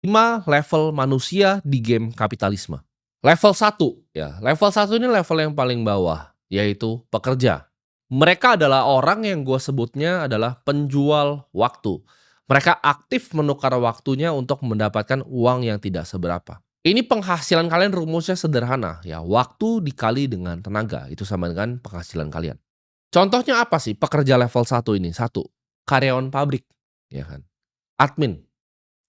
5 level manusia di game kapitalisme. Level 1 ya, level 1 ini level yang paling bawah, yaitu pekerja. Mereka adalah orang yang gue sebutnya adalah penjual waktu. Mereka aktif menukar waktunya untuk mendapatkan uang yang tidak seberapa. Ini penghasilan kalian rumusnya sederhana ya, waktu dikali dengan tenaga, itu sama dengan penghasilan kalian. Contohnya apa sih pekerja level 1 ini? 1, karyawan pabrik, ya kan. Admin,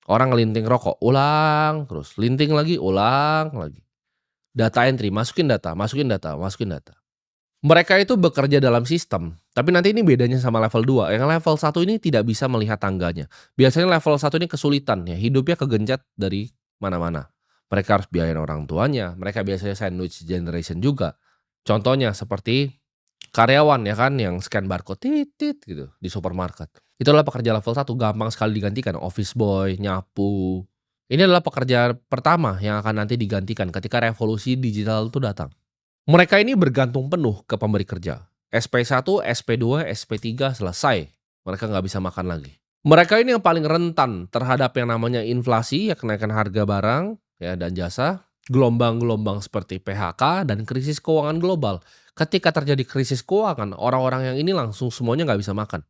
orang ngelinting rokok, ulang terus, linting lagi, ulang lagi. Data entry, masukin data, masukin data, masukin data. Mereka itu bekerja dalam sistem, tapi nanti ini bedanya sama level 2. Yang level 1 ini tidak bisa melihat tangganya. Biasanya level 1 ini kesulitan ya, hidupnya kegencet dari mana-mana. Mereka harus biayain orang tuanya, mereka biasanya sandwich generation juga. Contohnya seperti karyawan ya kan yang scan barcode tit gitu di supermarket. Itu adalah pekerja level 1, gampang sekali digantikan, office boy, nyapu. Ini adalah pekerjaan pertama yang akan nanti digantikan ketika revolusi digital itu datang. Mereka ini bergantung penuh ke pemberi kerja. SP1, SP2, SP3 selesai. Mereka nggak bisa makan lagi. Mereka ini yang paling rentan terhadap yang namanya inflasi, ya kenaikan harga barang ya dan jasa, gelombang-gelombang seperti PHK dan krisis keuangan global. Ketika terjadi krisis keuangan, orang-orang yang ini langsung semuanya nggak bisa makan.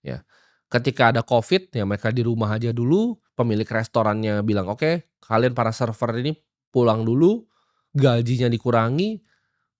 Ya, ketika ada COVID, ya mereka di rumah aja dulu. Pemilik restorannya bilang, oke, kalian para server ini pulang dulu, gajinya dikurangi,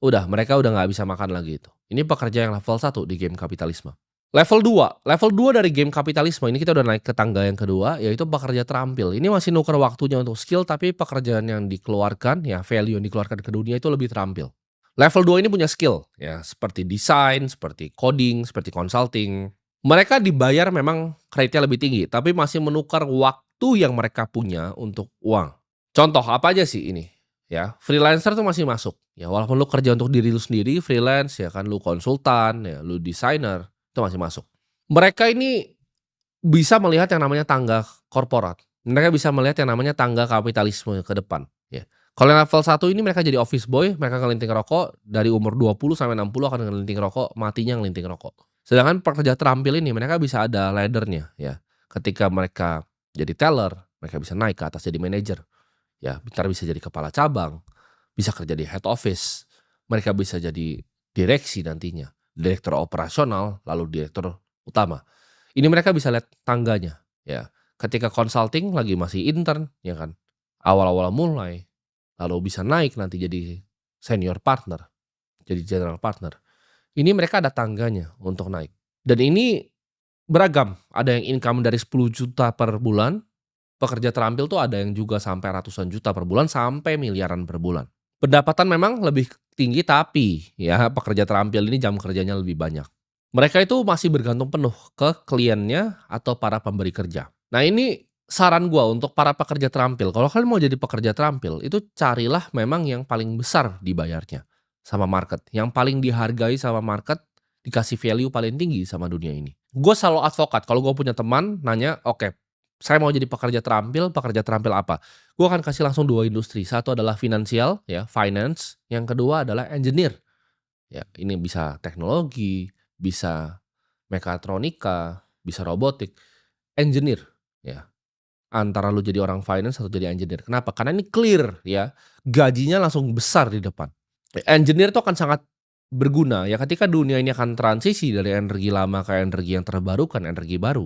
udah mereka udah nggak bisa makan lagi itu. Ini pekerja yang level 1 di game kapitalisme. Level 2 dari game kapitalisme ini kita udah naik ke tangga yang kedua, yaitu pekerja terampil. Ini masih nuker waktunya untuk skill, tapi pekerjaan yang dikeluarkan, ya value yang dikeluarkan ke dunia itu lebih terampil. Level 2 ini punya skill, ya seperti desain, seperti coding, seperti consulting. Mereka dibayar memang rate-nya lebih tinggi, tapi masih menukar waktu yang mereka punya untuk uang. Contoh apa aja sih ini? Ya, freelancer tuh masih masuk. Ya, walaupun lu kerja untuk diri lu sendiri, freelance ya kan, lu konsultan, ya, lu desainer, itu masih masuk. Mereka ini bisa melihat yang namanya tangga korporat. Mereka bisa melihat yang namanya tangga kapitalisme ke depan, ya. Kalau yang level 1 ini mereka jadi office boy, mereka ngelinting rokok dari umur 20 sampai 60 akan ngelinting rokok, matinya ngelinting rokok. Sedangkan pekerja terampil ini mereka bisa ada ladder-nya ya. Ketika mereka jadi teller, mereka bisa naik ke atas jadi manajer. Ya, bentar bisa jadi kepala cabang, bisa kerja di head office, mereka bisa jadi direksi nantinya, direktur operasional, lalu direktur utama. Ini mereka bisa lihat tangganya, ya. Ketika consulting lagi masih intern, ya kan, awal-awal mulai, lalu bisa naik nanti jadi senior partner, jadi general partner. Ini mereka ada tangganya untuk naik. Dan ini beragam, ada yang income dari 10 juta per bulan. Pekerja terampil tuh ada yang juga sampai ratusan juta per bulan, sampai miliaran per bulan. Pendapatan memang lebih tinggi, tapi ya pekerja terampil ini jam kerjanya lebih banyak. Mereka itu masih bergantung penuh ke kliennya atau para pemberi kerja. Nah ini saran gua untuk para pekerja terampil, kalau kalian mau jadi pekerja terampil, itu carilah memang yang paling besar dibayarnya sama market, yang paling dihargai sama market, dikasih value paling tinggi sama dunia ini. Gue selalu advokat, kalau gue punya teman nanya, oke, saya mau jadi pekerja terampil apa? Gue akan kasih langsung 2 industri. Satu adalah finansial, ya, finance. Yang kedua adalah engineer. Ya, ini bisa teknologi, bisa mekatronika, bisa robotik. Engineer, ya. Antara lu jadi orang finance atau jadi engineer. Kenapa? Karena ini clear, ya. Gajinya langsung besar di depan. Engineer itu akan sangat berguna, ya ketika dunia ini akan transisi dari energi lama ke energi yang terbarukan, energi baru.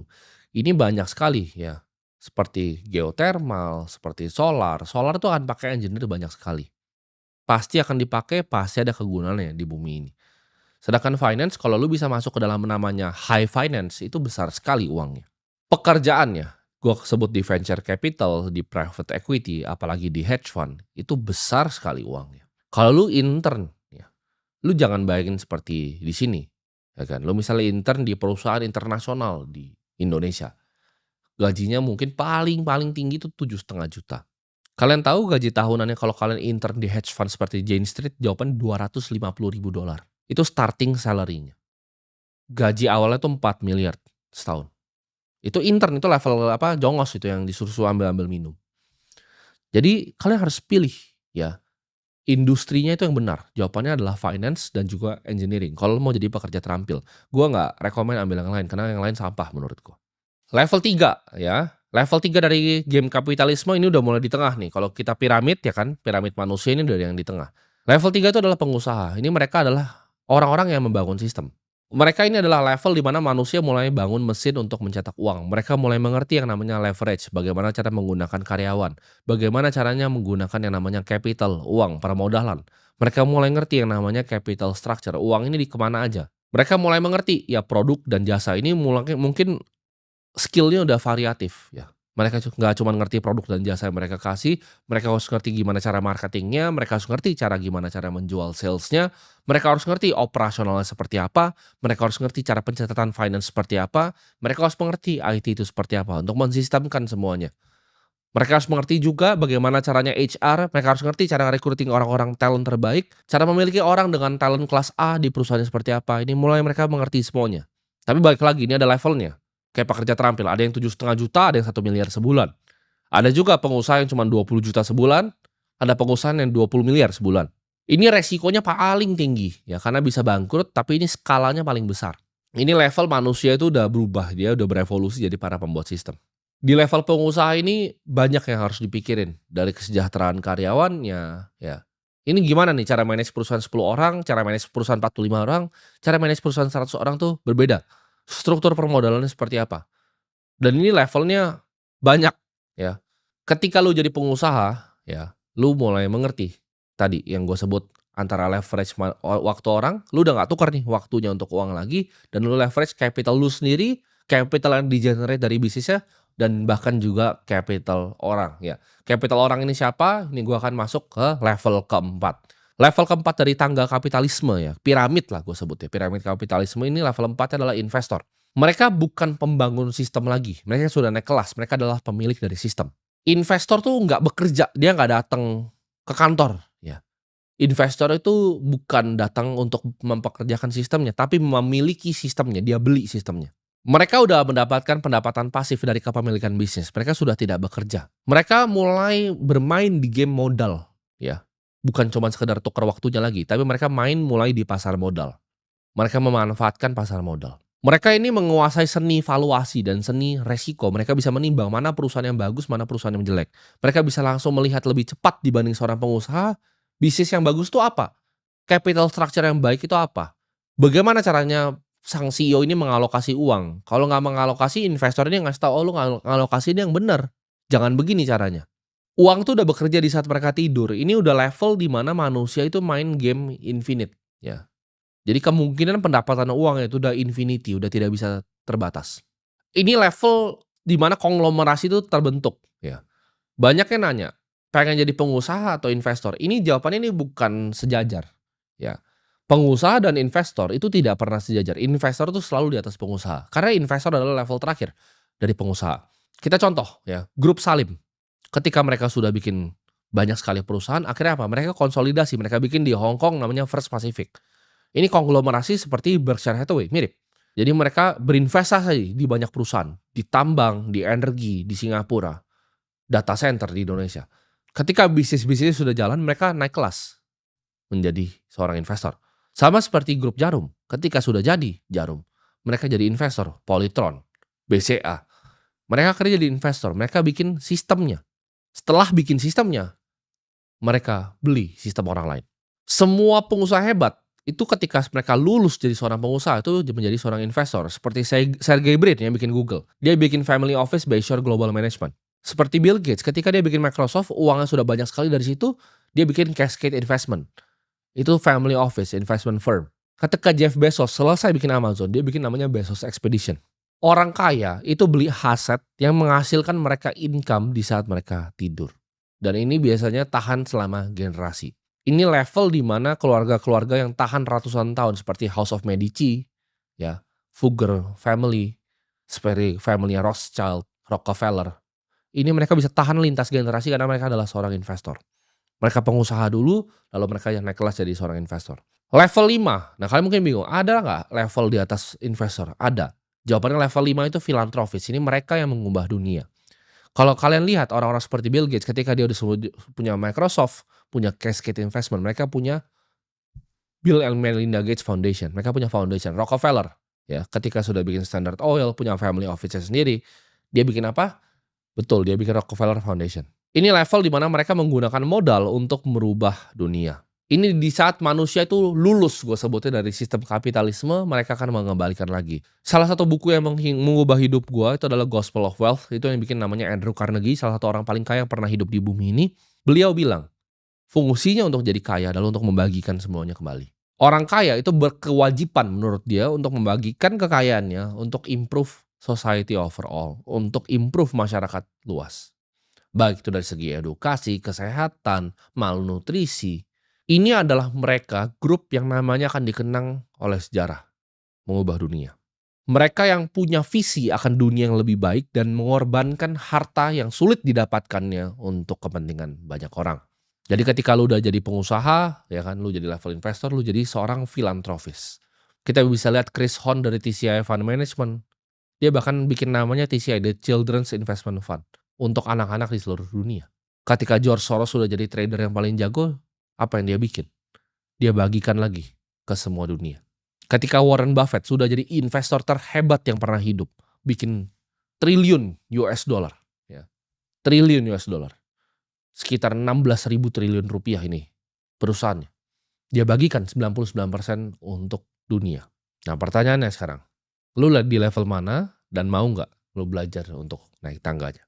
Ini banyak sekali ya, seperti geothermal, seperti solar. Solar itu akan pakai engineer banyak sekali. Pasti akan dipakai, pasti ada kegunaannya di bumi ini. Sedangkan finance, kalau lu bisa masuk ke dalam namanya high finance, itu besar sekali uangnya. Pekerjaannya, gue sebut di venture capital, di private equity, apalagi di hedge fund, itu besar sekali uangnya. Kalau lu intern, ya, lu jangan bayangin seperti di sini, ya kan? Lu misalnya intern di perusahaan internasional di Indonesia, gajinya mungkin paling tinggi itu 7,5 juta. Kalian tahu gaji tahunannya kalau kalian intern di hedge fund seperti Jane Street? Jawaban $250.000. Itu starting salary-nya. Gaji awalnya tuh 4 miliar setahun. Itu intern, itu level apa, jongos itu yang disuruh ambil minum. Jadi kalian harus pilih ya, industrinya itu yang benar. Jawabannya adalah finance dan juga engineering. Kalau mau jadi pekerja terampil, gua nggak rekomen ambil yang lain karena yang lain sampah menurutku. Level 3 ya, Level 3 dari game kapitalisme ini udah mulai di tengah nih. Kalau kita piramid ya kan, piramid manusia ini dari yang di tengah. Level 3 itu adalah pengusaha. Ini mereka adalah orang-orang yang membangun sistem. Mereka ini adalah level di mana manusia mulai bangun mesin untuk mencetak uang. Mereka mulai mengerti yang namanya leverage, bagaimana cara menggunakan karyawan, bagaimana caranya menggunakan yang namanya capital, uang, permodalan. Mereka mulai ngerti yang namanya capital structure, uang ini di kemana aja. Mereka mulai mengerti ya produk dan jasa ini mulai mungkin skill-nya udah variatif ya. Mereka nggak cuma ngerti produk dan jasa yang mereka kasih, mereka harus ngerti gimana cara marketingnya, mereka harus ngerti gimana cara menjual sales-nya, mereka harus ngerti operasionalnya seperti apa, mereka harus ngerti cara pencatatan finance seperti apa, mereka harus mengerti IT itu seperti apa untuk mensistemkan semuanya. Mereka harus mengerti juga bagaimana caranya HR, mereka harus ngerti cara recruiting orang-orang talent terbaik, cara memiliki orang dengan talent kelas A di perusahaan seperti apa. Ini mulai mereka mengerti semuanya. Tapi balik lagi, ini ada levelnya. Kayak pekerja terampil, ada yang 7,5 juta, ada yang 1 miliar sebulan. Ada juga pengusaha yang cuma 20 juta sebulan, ada pengusaha yang 20 miliar sebulan. Ini resikonya paling tinggi ya karena bisa bangkrut, tapi ini skalanya paling besar. Ini level manusia itu udah berubah, dia udah berevolusi jadi para pembuat sistem. Di level pengusaha ini banyak yang harus dipikirin dari kesejahteraan karyawannya ya. Ini gimana nih cara manage perusahaan 10 orang, cara manage perusahaan 45 orang, cara manage perusahaan 100 orang tuh berbeda. Struktur permodalannya seperti apa? Dan ini levelnya banyak ya. Ketika lu jadi pengusaha ya, lu mulai mengerti tadi yang gue sebut antara leverage waktu orang, lu udah nggak tukar nih waktunya untuk uang lagi, dan lu leverage capital lu sendiri, capital yang di-generate dari bisnisnya, dan bahkan juga capital orang ya. Capital orang ini siapa? Ini gue akan masuk ke level keempat. Level keempat dari tangga kapitalisme ya, piramid lah gue sebut ya. Piramid kapitalisme ini level 4 adalah investor. Mereka bukan pembangun sistem lagi, mereka sudah naik kelas, mereka adalah pemilik dari sistem. Investor tuh nggak bekerja, dia nggak datang ke kantor ya. Investor itu bukan datang untuk mempekerjakan sistemnya, tapi memiliki sistemnya, dia beli sistemnya. Mereka udah mendapatkan pendapatan pasif dari kepemilikan bisnis, mereka sudah tidak bekerja. Mereka mulai bermain di game modal ya. Bukan cuma sekedar tukar waktunya lagi, tapi mereka main mulai di pasar modal. Mereka memanfaatkan pasar modal. Mereka ini menguasai seni valuasi dan seni resiko. Mereka bisa menimbang mana perusahaan yang bagus, mana perusahaan yang jelek. Mereka bisa langsung melihat lebih cepat dibanding seorang pengusaha, bisnis yang bagus itu apa? Capital structure yang baik itu apa? Bagaimana caranya sang CEO ini mengalokasi uang? Kalau nggak mengalokasi, investor ini ngasih tahu, oh lu ngalokasi ini yang benar. Jangan begini caranya. Uang tuh udah bekerja di saat mereka tidur. Ini udah level di mana manusia itu main game infinite ya. Jadi kemungkinan pendapatan uang itu udah infinity, udah tidak bisa terbatas. Ini level di mana konglomerasi itu terbentuk ya. Banyak yang nanya, pengen jadi pengusaha atau investor? Ini jawabannya ini bukan sejajar ya. Pengusaha dan investor itu tidak pernah sejajar. Investor itu selalu di atas pengusaha. Karena investor adalah level terakhir dari pengusaha. Kita contoh ya, Grup Salim. Ketika mereka sudah bikin banyak sekali perusahaan, akhirnya apa? Mereka konsolidasi, mereka bikin di Hong Kong namanya First Pacific. Ini konglomerasi seperti Berkshire Hathaway, mirip. Jadi mereka berinvestasi di banyak perusahaan, di tambang, di energi, di Singapura, data center di Indonesia. Ketika bisnis-bisnis sudah jalan, mereka naik kelas menjadi seorang investor. Sama seperti grup Jarum, ketika sudah jadi Jarum, mereka jadi investor, Polytron, BCA. Mereka kerja jadi investor, mereka bikin sistemnya. Setelah bikin sistemnya, mereka beli sistem orang lain. Semua pengusaha hebat itu ketika mereka lulus jadi seorang pengusaha itu menjadi seorang investor. Seperti Sergey Brin yang bikin Google. Dia bikin family office by Shore Global Management. Seperti Bill Gates, ketika dia bikin Microsoft, uangnya sudah banyak sekali dari situ, dia bikin Cascade Investment. Itu family office, investment firm. Ketika Jeff Bezos selesai bikin Amazon, dia bikin namanya Bezos Expedition. Orang kaya itu beli aset yang menghasilkan mereka income di saat mereka tidur. Dan ini biasanya tahan selama generasi. Ini level di mana keluarga-keluarga yang tahan ratusan tahun seperti House of Medici, ya, Fugger family, seperti family Rothschild, Rockefeller. Ini mereka bisa tahan lintas generasi karena mereka adalah seorang investor. Mereka pengusaha dulu, lalu mereka yang naik kelas jadi seorang investor. Level 5, nah kalian mungkin bingung, ada nggak level di atas investor? Ada. Jawabannya level 5 itu filantropis, ini mereka yang mengubah dunia. Kalau kalian lihat orang-orang seperti Bill Gates ketika dia udah punya Microsoft, punya Cascade Investment, mereka punya Bill and Melinda Gates Foundation, mereka punya foundation. Rockefeller ya, ketika sudah bikin Standard Oil, punya family office sendiri, dia bikin apa? Betul, dia bikin Rockefeller Foundation. Ini level di mana mereka menggunakan modal untuk merubah dunia. Ini di saat manusia itu lulus, gue sebutnya, dari sistem kapitalisme, mereka akan mengembalikan lagi. Salah satu buku yang mengubah hidup gue itu adalah Gospel of Wealth. Itu yang bikin namanya Andrew Carnegie, salah satu orang paling kaya yang pernah hidup di bumi ini. Beliau bilang, fungsinya untuk jadi kaya adalah untuk membagikan semuanya kembali. Orang kaya itu berkewajiban menurut dia untuk membagikan kekayaannya untuk improve society overall, untuk improve masyarakat luas. Baik itu dari segi edukasi, kesehatan, malnutrisi. Ini adalah mereka grup yang namanya akan dikenang oleh sejarah, mengubah dunia. Mereka yang punya visi akan dunia yang lebih baik dan mengorbankan harta yang sulit didapatkannya untuk kepentingan banyak orang. Jadi ketika lu udah jadi pengusaha, ya kan, lu jadi level investor, lu jadi seorang filantropis. Kita bisa lihat Chris Horn dari TCI Fund Management. Dia bahkan bikin namanya TCI, The Children's Investment Fund, untuk anak-anak di seluruh dunia. Ketika George Soros sudah jadi trader yang paling jago, apa yang dia bikin? Dia bagikan lagi ke semua dunia. Ketika Warren Buffett sudah jadi investor terhebat yang pernah hidup, bikin triliun US dollar, ya. Triliun US dollar. Sekitar 16.000 triliun rupiah ini perusahaannya. Dia bagikan 99% untuk dunia. Nah, pertanyaannya sekarang, lu di level mana dan mau nggak lu belajar untuk naik tangganya?